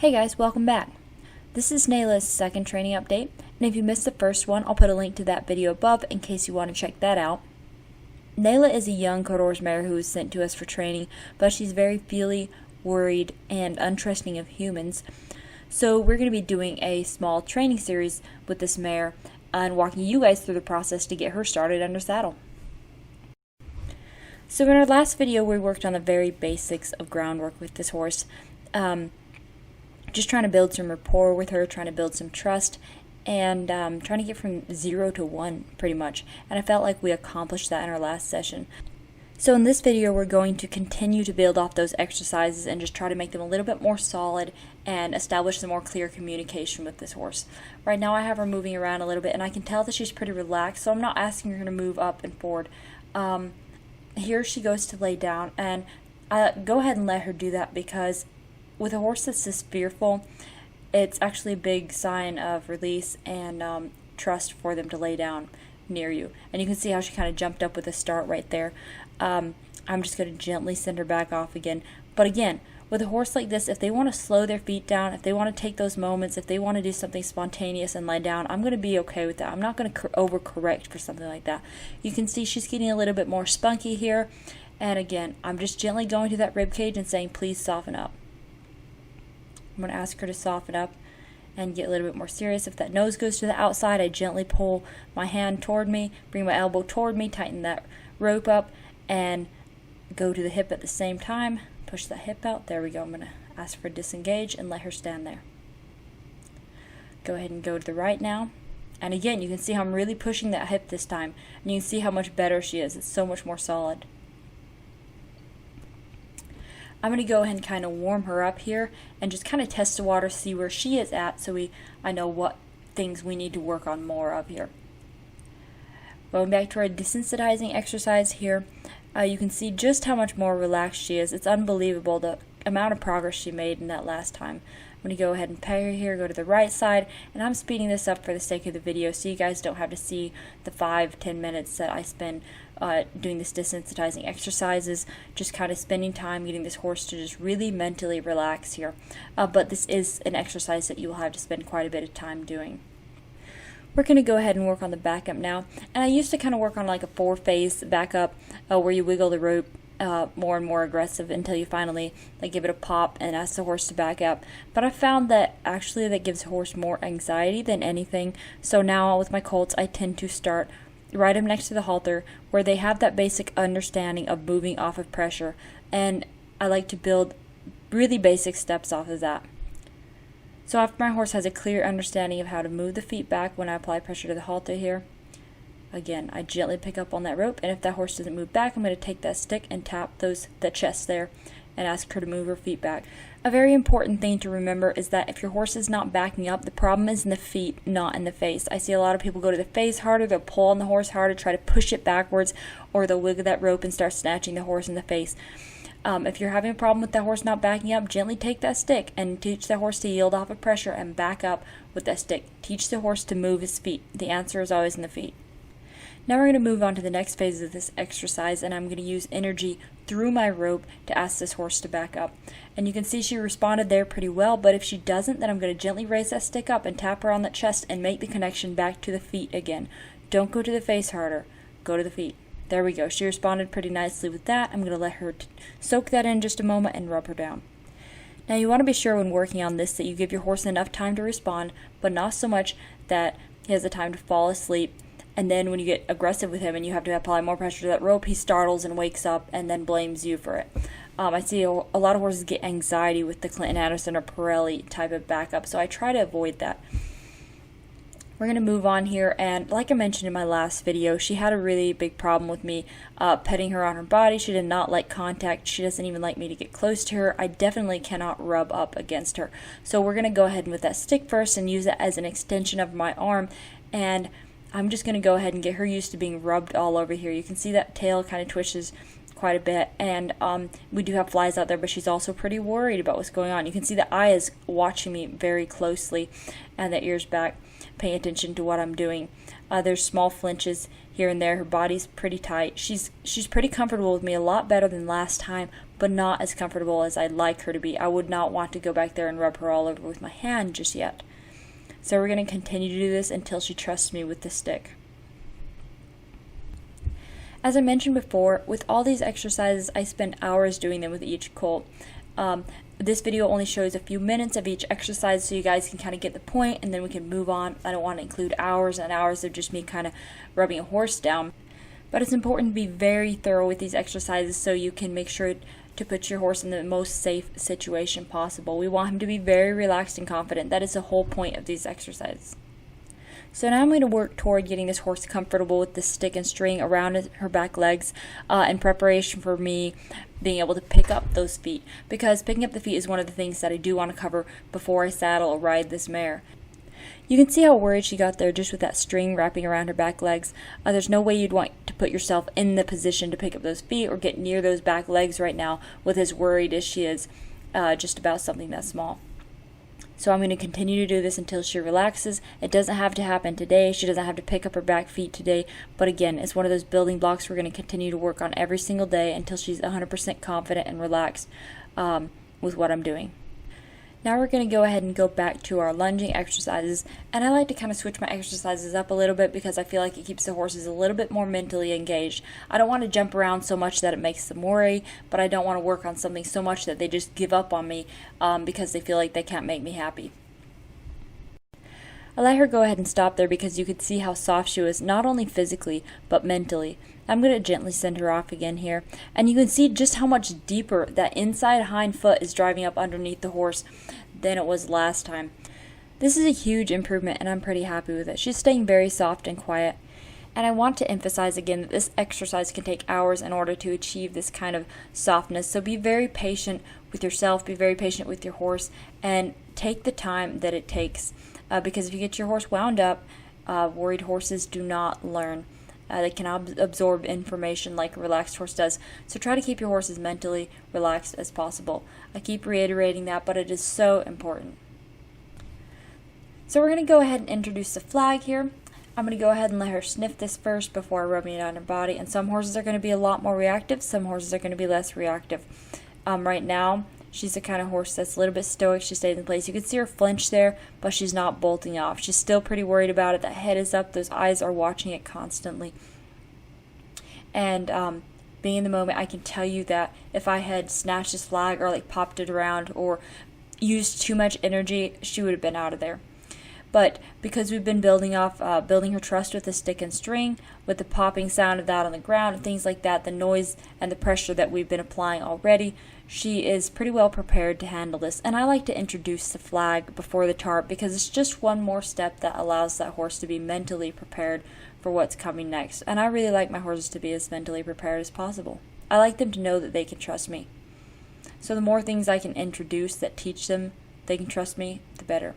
Hey guys, welcome back. This is Nayla's second training update, and if you missed the first one, I'll put a link to that video above in case you want to check that out. Nayla is a young Colt mare who was sent to us for training, but she's very feely, worried, and untrusting of humans. So we're going to be doing a small training series with this mare and walking you guys through the process to get her started under saddle. So in our last video, we worked on the very basics of groundwork with this horse. Just trying to build some rapport with her, trying to build some trust, and trying to get from 0 to 1 pretty much. And I felt like we accomplished that in our last session. So in this video, we're going to continue to build off those exercises and just try to make them a little bit more solid and establish some more clear communication with this horse. Right now I have her moving around a little bit, and I can tell that she's pretty relaxed, so I'm not asking her to move up and forward. Here she goes to lay down, and go ahead and let her do that, because with a horse that's this fearful, it's actually a big sign of release and trust for them to lay down near you. And you can see how she kind of jumped up with a start right there. I'm just going to gently send her back off again. But again, with a horse like this, if they want to slow their feet down, if they want to take those moments, if they want to do something spontaneous and lay down, I'm going to be okay with that. I'm not going to overcorrect for something like that. You can see she's getting a little bit more spunky here. And again, I'm just gently going to that rib cage and saying, please soften up. I'm going to ask her to soften up and get a little bit more serious. If that nose goes to the outside, I gently pull my hand toward me, bring my elbow toward me, tighten that rope up, and go to the hip at the same time. Push that hip out. There we go. I'm going to ask for disengage and let her stand there. Go ahead and go to the right now. And again, you can see how I'm really pushing that hip this time. And you can see how much better she is. It's so much more solid. I'm going to go ahead and kind of warm her up here and just kind of test the water, see where she is at, so I know what things we need to work on more of here. Going back to our desensitizing exercise here, you can see just how much more relaxed she is. It's unbelievable the amount of progress she made in that last time. I'm going to go ahead and peg her here, go to the right side, and I'm speeding this up for the sake of the video so you guys don't have to see the 5-10 minutes that I spend doing this desensitizing exercises, just kind of spending time getting this horse to just really mentally relax here. But this is an exercise that you will have to spend quite a bit of time doing. We're going to go ahead and work on the backup now. And I used to kind of work on like a 4-phase backup where you wiggle the rope more and more aggressive until you finally give it a pop and ask the horse to back up. But I found that actually that gives the horse more anxiety than anything. So now with my colts, I tend to start right up next to the halter where they have that basic understanding of moving off of pressure. And I like to build really basic steps off of that. So after my horse has a clear understanding of how to move the feet back when I apply pressure to the halter here, again, I gently pick up on that rope, and if that horse doesn't move back, I'm going to take that stick and tap the chest there and ask her to move her feet back. A very important thing to remember is that if your horse is not backing up, the problem is in the feet, not in the face. I see a lot of people go to the face harder, they'll pull on the horse harder, try to push it backwards, or they'll wiggle that rope and start snatching the horse in the face. If you're having a problem with that horse not backing up, gently take that stick and teach the horse to yield off of pressure and back up with that stick. Teach the horse to move his feet. The answer is always in the feet. Now we're going to move on to the next phase of this exercise, and I'm going to use energy through my rope to ask this horse to back up. And you can see she responded there pretty well, but if she doesn't, then I'm going to gently raise that stick up and tap her on the chest and make the connection back to the feet again. Don't go to the face harder. Go to the feet. There we go. She responded pretty nicely with that. I'm going to let her soak that in just a moment and rub her down. Now you want to be sure when working on this that you give your horse enough time to respond, but not so much that he has the time to fall asleep. And then when you get aggressive with him and you have to apply more pressure to that rope, he startles and wakes up and then blames you for it. I see a lot of horses get anxiety with the Clinton Anderson or Pirelli type of backup, so I try to avoid that. We're going to move on here, and like I mentioned in my last video, she had a really big problem with me petting her on her body. She did not like contact. She doesn't even like me to get close to her. I definitely cannot rub up against her. So we're going to go ahead with that stick first and use it as an extension of my arm, and I'm just going to go ahead and get her used to being rubbed all over here. You can see that tail kind of twitches quite a bit, and we do have flies out there, but she's also pretty worried about what's going on. You can see the eye is watching me very closely and the ears back, paying attention to what I'm doing. There's small flinches here and there. Her body's pretty tight. She's pretty comfortable with me, a lot better than last time, but not as comfortable as I'd like her to be. I would not want to go back there and rub her all over with my hand just yet. So we're going to continue to do this until she trusts me with the stick. As I mentioned before, with all these exercises, I spend hours doing them with each colt. This video only shows a few minutes of each exercise so you guys can kind of get the point, and then we can move on. I don't want to include hours and hours of just me kind of rubbing a horse down. But it's important to be very thorough with these exercises so you can make sure to put your horse in the most safe situation possible. We want him to be very relaxed and confident. That is the whole point of these exercises. So now I'm going to work toward getting this horse comfortable with the stick and string around her back legs in preparation for me being able to pick up those feet, because picking up the feet is one of the things that I do want to cover before I saddle or ride this mare. You can see how worried she got there just with that string wrapping around her back legs. There's no way you'd want to put yourself in the position to pick up those feet or get near those back legs right now with as worried as she is just about something that small. So I'm going to continue to do this until she relaxes. It doesn't have to happen today. She doesn't have to pick up her back feet today. But again, it's one of those building blocks we're going to continue to work on every single day until she's 100% confident and relaxed with what I'm doing. Now we're going to go ahead and go back to our lunging exercises, and I like to kind of switch my exercises up a little bit because I feel like it keeps the horses a little bit more mentally engaged. I don't want to jump around so much that it makes them worry, but I don't want to work on something so much that they just give up on me because they feel like they can't make me happy. I let her go ahead and stop there because you could see how soft she was, not only physically, but mentally. I'm going to gently send her off again here, and you can see just how much deeper that inside hind foot is driving up underneath the horse than it was last time. This is a huge improvement, and I'm pretty happy with it. She's staying very soft and quiet, and I want to emphasize again that this exercise can take hours in order to achieve this kind of softness. So be very patient with yourself, be very patient with your horse, and take the time that it takes. Because if you get your horse wound up, worried horses do not learn. They cannot absorb information like a relaxed horse does. So try to keep your horse as mentally relaxed as possible. I keep reiterating that, but it is so important. So we're going to go ahead and introduce the flag here. I'm going to go ahead and let her sniff this first before rubbing it on her body. And some horses are going to be a lot more reactive. Some horses are going to be less reactive. Right now, she's the kind of horse that's a little bit stoic. She stays in place. You can see her flinch there, but she's not bolting off. She's still pretty worried about it. That head is up. Those eyes are watching it constantly. And being in the moment, I can tell you that if I had snatched this flag or like popped it around or used too much energy, she would have been out of there. But because we've been building her trust with the stick and string, with the popping sound of that on the ground and things like that, the noise and the pressure that we've been applying already, she is pretty well prepared to handle this. And I like to introduce the flag before the tarp because it's just one more step that allows that horse to be mentally prepared for what's coming next. And I really like my horses to be as mentally prepared as possible. I like them to know that they can trust me. So the more things I can introduce that teach them they can trust me, the better.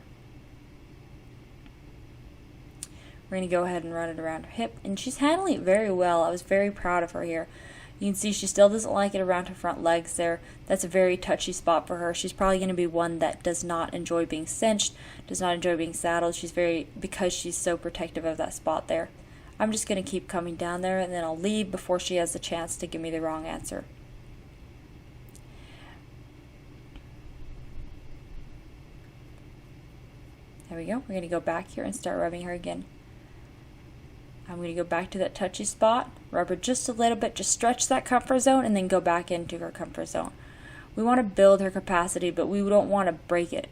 We're going to go ahead and run it around her hip, and she's handling it very well. I was very proud of her here. You can see she still doesn't like it around her front legs there. That's a very touchy spot for her. She's probably going to be one that does not enjoy being cinched, does not enjoy being saddled. Because she's so protective of that spot there. I'm just going to keep coming down there, and then I'll leave before she has the chance to give me the wrong answer. There we go. We're going to go back here and start rubbing her again. I'm going to go back to that touchy spot, rub her just a little bit, just stretch that comfort zone, and then go back into her comfort zone. We want to build her capacity, but we don't want to break it.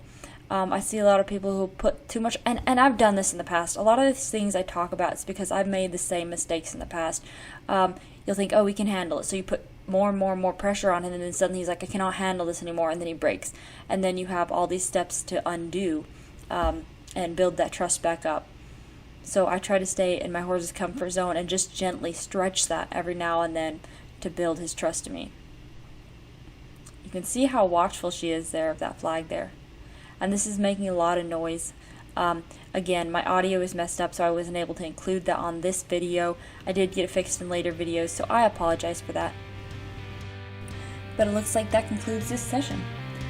I see a lot of people who put too much, and I've done this in the past. A lot of these things I talk about is because I've made the same mistakes in the past. You'll think, oh, we can handle it. So you put more and more and more pressure on him, and then suddenly he's like, I cannot handle this anymore, and then he breaks. And then you have all these steps to undo and build that trust back up. So I try to stay in my horse's comfort zone and just gently stretch that every now and then to build his trust in me. You can see how watchful she is there of that flag there. And this is making a lot of noise. Again, my audio is messed up, so I wasn't able to include that on this video. I did get it fixed in later videos, so I apologize for that. But it looks like that concludes this session.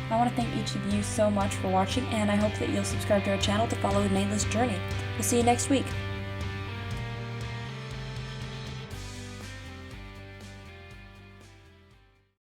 I want to thank each of you so much for watching, and I hope that you'll subscribe to our channel to follow Nayla's journey. We'll see you next week.